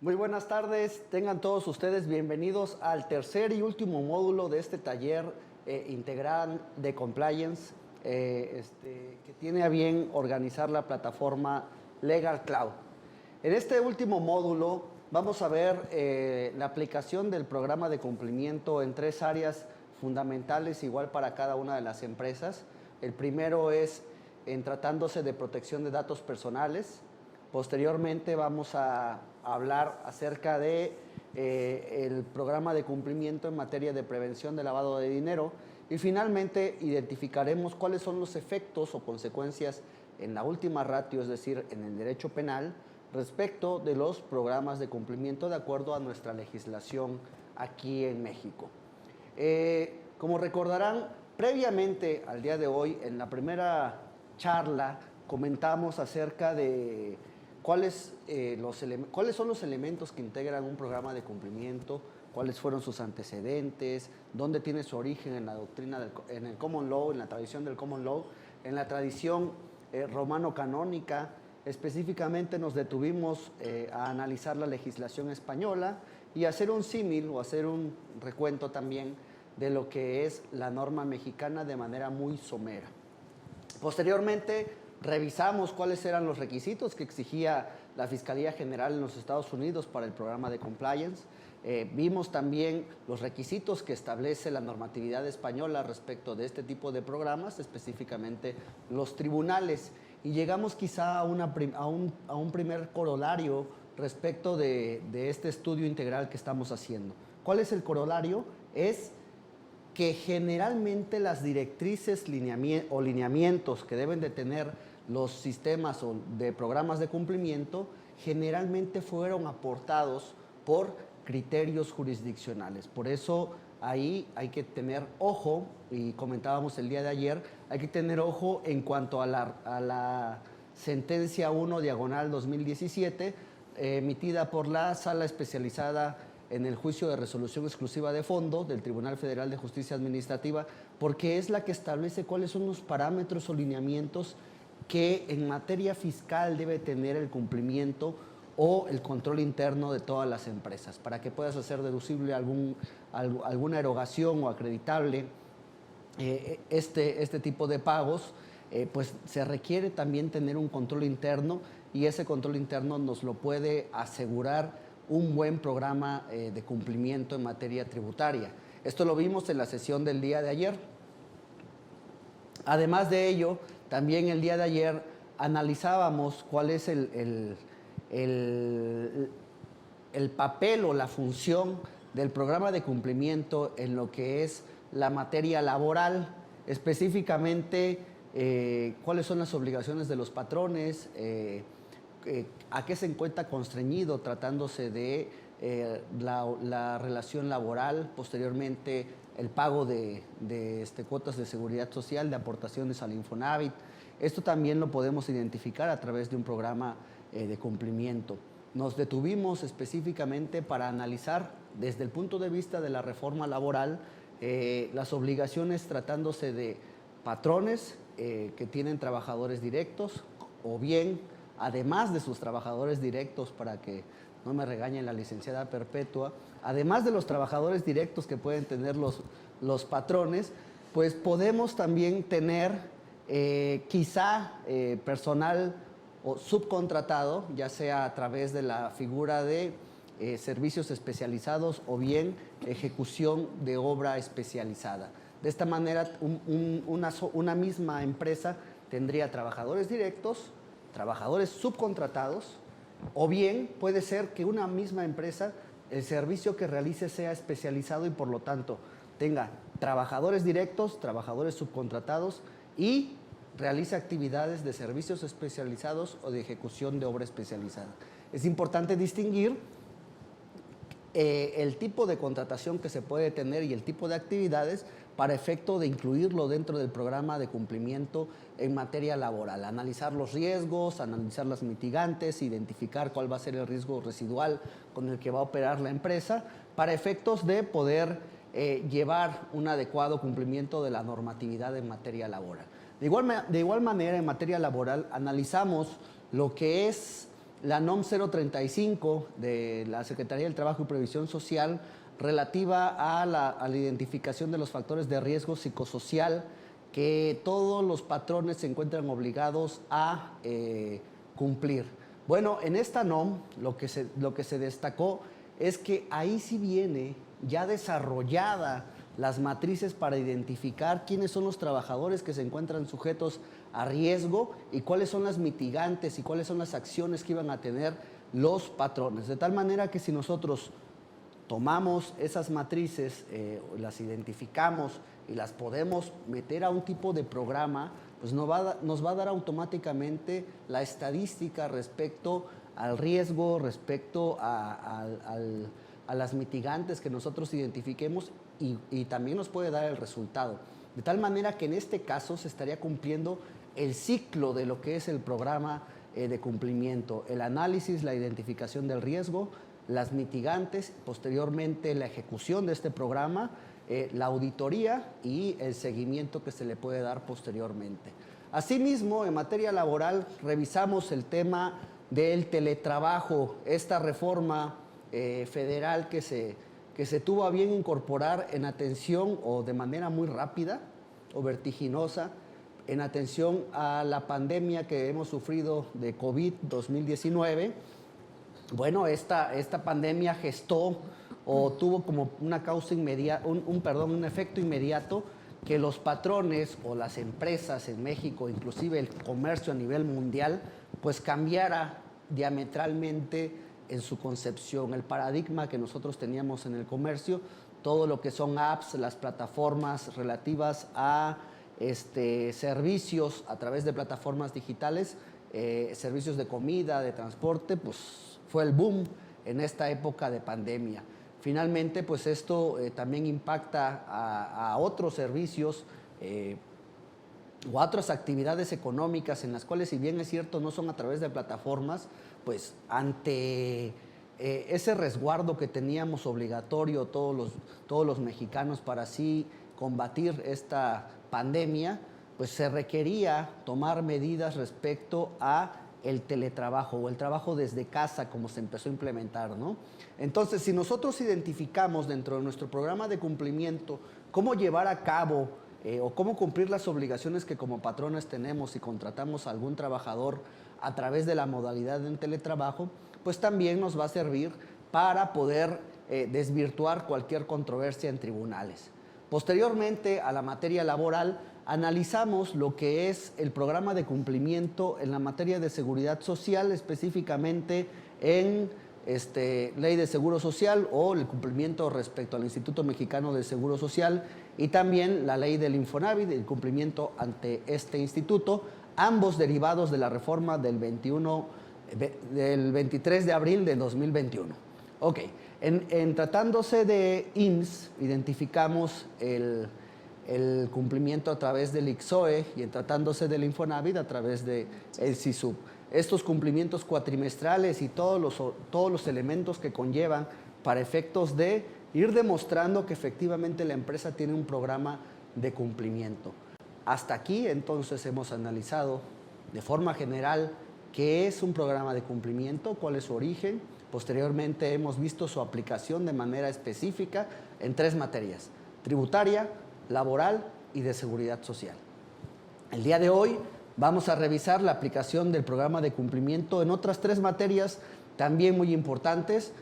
Muy buenas tardes, tengan todos ustedes bienvenidos al tercer y último módulo de este taller integral de compliance que tiene a bien organizar la plataforma Legal Cloud. En este último módulo vamos a ver la aplicación del programa de cumplimiento en tres áreas fundamentales, igual para cada una de las empresas. El primero es en tratándose de protección de datos personales. Posteriormente vamos a hablar acerca de el programa de cumplimiento en materia de prevención de lavado de dinero y finalmente identificaremos cuáles son los efectos o consecuencias en la última ratio, es decir, en el derecho penal, respecto de los programas de cumplimiento de acuerdo a nuestra legislación aquí en México. Como recordarán, previamente al día de hoy, en la primera charla, comentamos acerca de cuáles son los elementos que integran un programa de cumplimiento, cuáles fueron sus antecedentes, dónde tiene su origen en la doctrina, en el common law, en la tradición del common law, en la tradición romano-canónica. Específicamente nos detuvimos a analizar la legislación española y hacer un símil o hacer un recuento también de lo que es la norma mexicana de manera muy somera. Posteriormente, revisamos cuáles eran los requisitos que exigía la Fiscalía General en los Estados Unidos para el programa de compliance. Vimos también los requisitos que establece la normatividad española respecto de este tipo de programas, específicamente los tribunales. Y llegamos quizá a un primer corolario respecto de este estudio integral que estamos haciendo. ¿Cuál es el corolario? Es que generalmente las directrices o lineamientos que deben de tener los sistemas de programas de cumplimiento generalmente fueron aportados por criterios jurisdiccionales. Por eso ahí hay que tener ojo, y comentábamos el día de ayer, hay que tener ojo en cuanto a la sentencia 1/2017 emitida por la Sala Especializada en el juicio de resolución exclusiva de fondo del Tribunal Federal de Justicia Administrativa, porque es la que establece cuáles son los parámetros o lineamientos que en materia fiscal debe tener el cumplimiento o el control interno de todas las empresas, para que puedas hacer deducible alguna erogación o acreditable este tipo de pagos, pues se requiere también tener un control interno y ese control interno nos lo puede asegurar un buen programa de cumplimiento en materia tributaria. Esto lo vimos en la sesión del día de ayer. Además de ello, también el día de ayer analizábamos cuál es el papel o la función del programa de cumplimiento en lo que es la materia laboral, específicamente cuáles son las obligaciones de los patrones, a qué se encuentra constreñido tratándose de la relación laboral, posteriormente el pago de cuotas de seguridad social, de aportaciones al Infonavit. Esto también lo podemos identificar a través de un programa de cumplimiento. Nos detuvimos específicamente para analizar desde el punto de vista de la reforma laboral las obligaciones tratándose de patrones que tienen trabajadores directos o bien además de sus trabajadores directos, para que no me regañe la licenciada Perpetua, además de los trabajadores directos que pueden tener los patrones, pues podemos también tener quizá personal o subcontratado, ya sea a través de la figura de servicios especializados o bien ejecución de obra especializada. De esta manera, una misma empresa tendría trabajadores directos, trabajadores subcontratados, o bien puede ser que una misma empresa, el servicio que realice sea especializado y por lo tanto tenga trabajadores directos, trabajadores subcontratados y realice actividades de servicios especializados o de ejecución de obra especializada. Es importante distinguir el tipo de contratación que se puede tener y el tipo de actividades para efecto de incluirlo dentro del programa de cumplimiento en materia laboral. Analizar los riesgos, analizar las mitigantes, identificar cuál va a ser el riesgo residual con el que va a operar la empresa para efectos de poder llevar un adecuado cumplimiento de la normatividad en materia laboral. De igual manera, en materia laboral, analizamos lo que es la NOM 035 de la Secretaría del Trabajo y Previsión Social relativa a la identificación de los factores de riesgo psicosocial que todos los patrones se encuentran obligados a cumplir. Bueno, en esta NOM lo que se destacó es que ahí sí viene ya desarrollada las matrices para identificar quiénes son los trabajadores que se encuentran sujetos a riesgo y cuáles son las mitigantes y cuáles son las acciones que iban a tener los patrones. De tal manera que si nosotros tomamos esas matrices, las identificamos y las podemos meter a un tipo de programa, pues nos va a dar automáticamente la estadística respecto al riesgo, respecto a las mitigantes que nosotros identifiquemos y también nos puede dar el resultado. De tal manera que en este caso se estaría cumpliendo el ciclo de lo que es el programa de cumplimiento, el análisis, la identificación del riesgo, las mitigantes, posteriormente la ejecución de este programa, la auditoría y el seguimiento que se le puede dar posteriormente. Asimismo, en materia laboral, revisamos el tema del teletrabajo, esta reforma federal que se tuvo a bien incorporar en atención o de manera muy rápida o vertiginosa en atención a la pandemia que hemos sufrido de COVID-2019. Bueno, esta pandemia gestó o tuvo como una causa inmediata, un efecto inmediato que los patrones o las empresas en México, inclusive el comercio a nivel mundial, pues cambiara diametralmente en su concepción, el paradigma que nosotros teníamos en el comercio, todo lo que son apps, las plataformas relativas a servicios a través de plataformas digitales, servicios de comida, de transporte, pues fue el boom en esta época de pandemia. Finalmente, pues esto también impacta a otros servicios o a otras actividades económicas en las cuales, si bien es cierto, no son a través de plataformas, pues ante ese resguardo que teníamos obligatorio todos los mexicanos para así combatir esta pandemia, pues se requería tomar medidas respecto a el teletrabajo o el trabajo desde casa, como se empezó a implementar, ¿no? Entonces, si nosotros identificamos dentro de nuestro programa de cumplimiento cómo llevar a cabo o cómo cumplir las obligaciones que como patrones tenemos si contratamos a algún trabajador a través de la modalidad del teletrabajo, pues también nos va a servir para poder desvirtuar cualquier controversia en tribunales. Posteriormente a la materia laboral, analizamos lo que es el programa de cumplimiento en la materia de seguridad social, específicamente en Ley de Seguro Social o el cumplimiento respecto al Instituto Mexicano de Seguro Social y también la ley del Infonavit, el cumplimiento ante este instituto, ambos derivados de la reforma del 23 de abril de 2021. Ok, en tratándose de IMSS, identificamos el cumplimiento a través del ICSOE y en tratándose del Infonavit a través del CISUB. Estos cumplimientos cuatrimestrales y todos los elementos que conllevan para efectos de ir demostrando que efectivamente la empresa tiene un programa de cumplimiento. Hasta aquí entonces hemos analizado de forma general qué es un programa de cumplimiento, cuál es su origen. Posteriormente hemos visto su aplicación de manera específica en 3 materias: tributaria, laboral y de seguridad social. El día de hoy vamos a revisar la aplicación del programa de cumplimiento en otras 3 materias también muy importantes.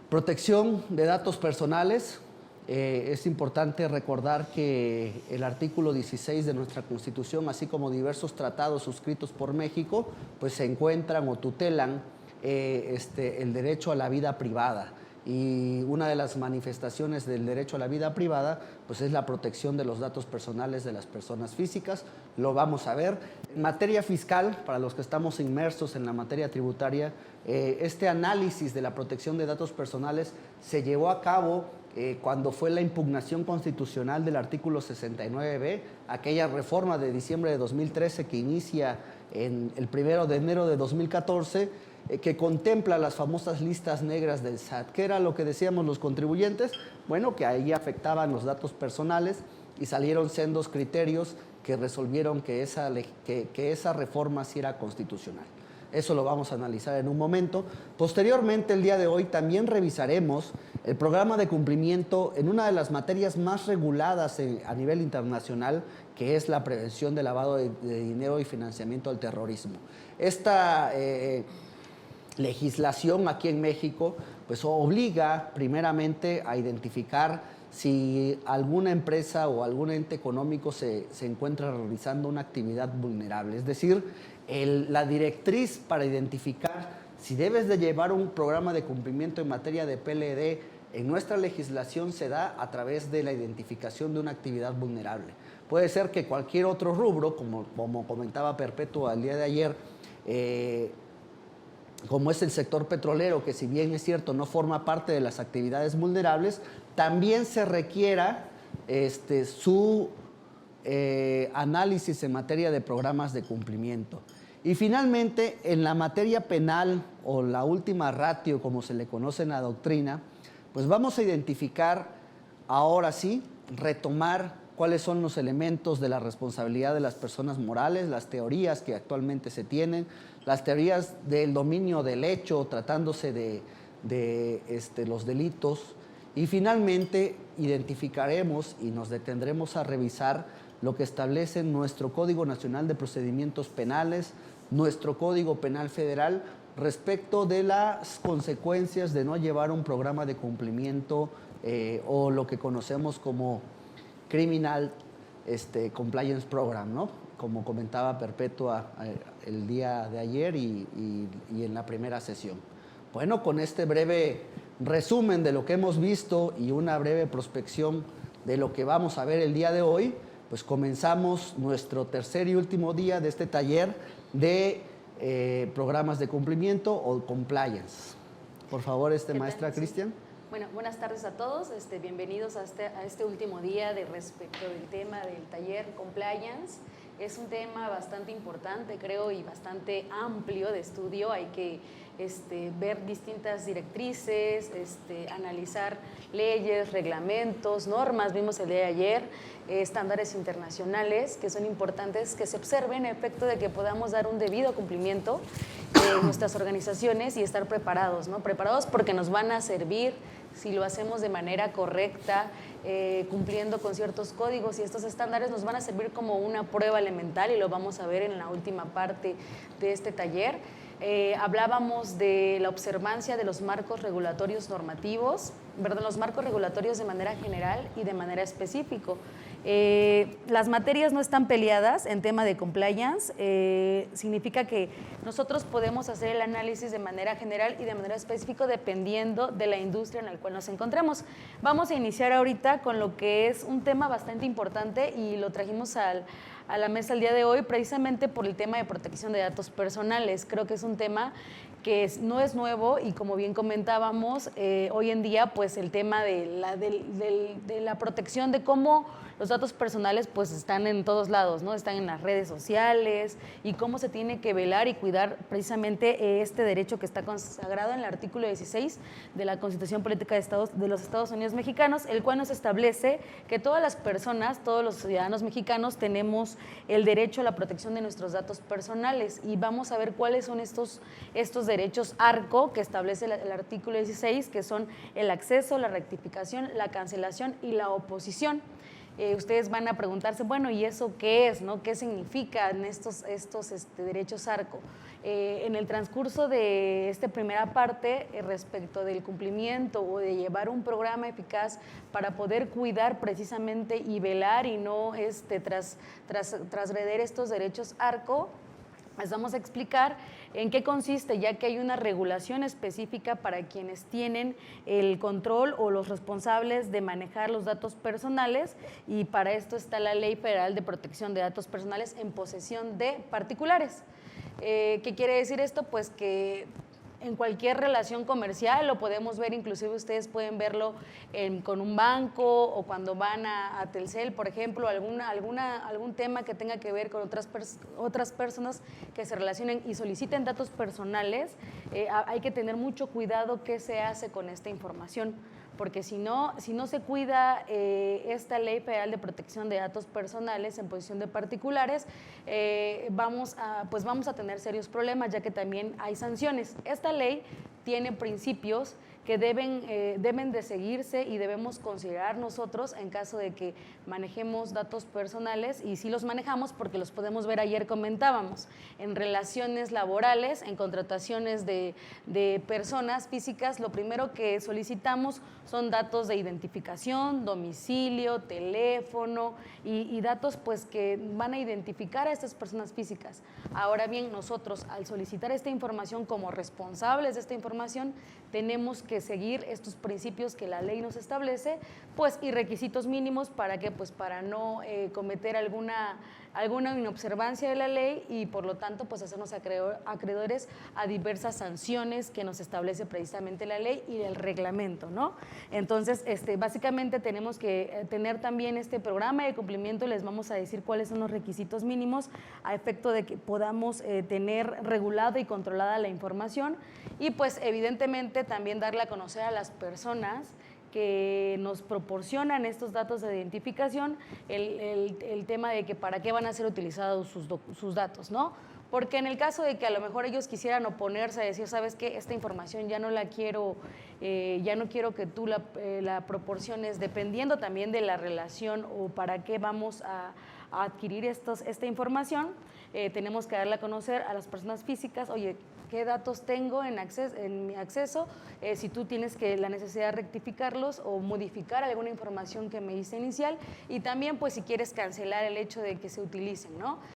Protección de datos personales. Es importante recordar que el artículo 16 de nuestra Constitución, así como diversos tratados suscritos por México, pues se encuentran o tutelan el derecho a la vida privada. Y una de las manifestaciones del derecho a la vida privada pues es la protección de los datos personales de las personas físicas. Lo vamos a ver. En materia fiscal, para los que estamos inmersos en la materia tributaria, este análisis de la protección de datos personales se llevó a cabo cuando fue la impugnación constitucional del artículo 69B, aquella reforma de diciembre de 2013 que inicia en el 1 de enero de 2014, que contempla las famosas listas negras del SAT. ¿Qué era lo que decíamos los contribuyentes? Bueno, que ahí afectaban los datos personales y salieron sendos criterios que resolvieron que esa reforma sí era constitucional. Eso lo vamos a analizar en un momento. Posteriormente, el día de hoy, también revisaremos el programa de cumplimiento en una de las materias más reguladas a nivel internacional, que es la prevención del lavado de dinero y financiamiento al terrorismo. Esta legislación aquí en México pues obliga primeramente a identificar si alguna empresa o algún ente económico se encuentra realizando una actividad vulnerable. Es decir, la directriz para identificar si debes de llevar un programa de cumplimiento en materia de PLD en nuestra legislación se da a través de la identificación de una actividad vulnerable. Puede ser que cualquier otro rubro, como comentaba Perpetua el día de ayer, como es el sector petrolero, que si bien es cierto no forma parte de las actividades vulnerables, también se requiera su análisis en materia de programas de cumplimiento. Y finalmente, en la materia penal o la última ratio, como se le conoce en la doctrina, pues vamos a identificar, ahora sí, retomar cuáles son los elementos de la responsabilidad de las personas morales, las teorías que actualmente se tienen, las teorías del dominio del hecho, tratándose de los delitos, y finalmente identificaremos y nos detendremos a revisar lo que establece nuestro Código Nacional de Procedimientos Penales, nuestro Código Penal Federal, respecto de las consecuencias de no llevar un programa de cumplimiento o lo que conocemos como Criminal Compliance Program, ¿no? Como comentaba Perpetua el día de ayer y en la primera sesión. Bueno, con este breve resumen de lo que hemos visto y una breve prospección de lo que vamos a ver el día de hoy, pues comenzamos nuestro tercer y último día de este taller de programas de cumplimiento o compliance. Por favor, maestra Cristian. Bueno, buenas tardes a todos, bienvenidos a este último día respecto del tema del taller Compliance. Es un tema bastante importante, creo, y bastante amplio de estudio. Hay que ver distintas directrices, analizar leyes, reglamentos, normas, vimos el día de ayer, estándares internacionales que son importantes que se observen a efecto de que podamos dar un debido cumplimiento en nuestras organizaciones y estar preparados, ¿no? Preparados porque nos van a servir si lo hacemos de manera correcta, cumpliendo con ciertos códigos, y estos estándares nos van a servir como una prueba elemental, y lo vamos a ver en la última parte de este taller. Hablábamos de la observancia de los marcos regulatorios normativos, ¿verdad? Los marcos regulatorios de manera general y de manera específica. Las materias no están peleadas en tema de compliance, significa que nosotros podemos hacer el análisis de manera general y de manera específica dependiendo de la industria en la cual nos encontremos. Vamos a iniciar ahorita con lo que es un tema bastante importante y lo trajimos a la mesa el día de hoy precisamente por el tema de protección de datos personales. Creo que es un tema que no es nuevo y, como bien comentábamos, hoy en día pues el tema de la protección de cómo los datos personales pues están en todos lados, ¿no? Están en las redes sociales, y cómo se tiene que velar y cuidar precisamente este derecho que está consagrado en el artículo 16 de la Constitución Política de los Estados Unidos Mexicanos, el cual nos establece que todas las personas, todos los ciudadanos mexicanos tenemos el derecho a la protección de nuestros datos personales, y vamos a ver cuáles son estos derechos ARCO que establece el artículo 16, que son el acceso, la rectificación, la cancelación y la oposición. Ustedes van a preguntarse, bueno, ¿y eso qué es, no? ¿Qué significan estos derechos ARCO? En el transcurso de esta primera parte, respecto del cumplimiento o de llevar un programa eficaz para poder cuidar precisamente y velar y no transgreder estos derechos ARCO, les vamos a explicar en qué consiste, ya que hay una regulación específica para quienes tienen el control o los responsables de manejar los datos personales, y para esto está la Ley Federal de Protección de Datos Personales en posesión de particulares. ¿Qué quiere decir esto? Pues que en cualquier relación comercial, lo podemos ver, inclusive ustedes pueden verlo con un banco, o cuando van a Telcel, por ejemplo, algún tema que tenga que ver con otras personas que se relacionen y soliciten datos personales, hay que tener mucho cuidado qué se hace con esta información, porque si no se cuida esta Ley Federal de Protección de Datos Personales en posesión de particulares, vamos a tener serios problemas, ya que también hay sanciones. Esta ley tiene principios que deben de seguirse y debemos considerar nosotros en caso de que manejemos datos personales, y sí los manejamos porque los podemos ver, ayer comentábamos, en relaciones laborales, en contrataciones de personas físicas. Lo primero que solicitamos son datos de identificación, domicilio, teléfono y datos pues que van a identificar a estas personas físicas. Ahora bien, nosotros al solicitar esta información como responsables de esta información, tenemos que seguir estos principios que la ley nos establece, pues, y requisitos mínimos para que, pues, para no cometer alguna inobservancia de la ley y por lo tanto pues hacernos acreedores a diversas sanciones que nos establece precisamente la ley y el reglamento, ¿no? Entonces, básicamente tenemos que tener también este programa de cumplimiento. Les vamos a decir cuáles son los requisitos mínimos a efecto de que podamos tener regulada y controlada la información, y pues evidentemente también darle a conocer a las personas que nos proporcionan estos datos de identificación el tema de que para qué van a ser utilizados sus datos, ¿no? Porque en el caso de que a lo mejor ellos quisieran oponerse a decir, ¿sabes qué? Esta información ya no la quiero, ya no quiero que tú la proporciones, dependiendo también de la relación o para qué vamos a adquirir esta información, tenemos que darle a conocer a las personas físicas, oye, qué datos tengo en mi acceso, si tú tienes la necesidad de rectificarlos o modificar alguna información que me hice inicial, y también pues si quieres cancelar el hecho de que se utilicen, ¿no?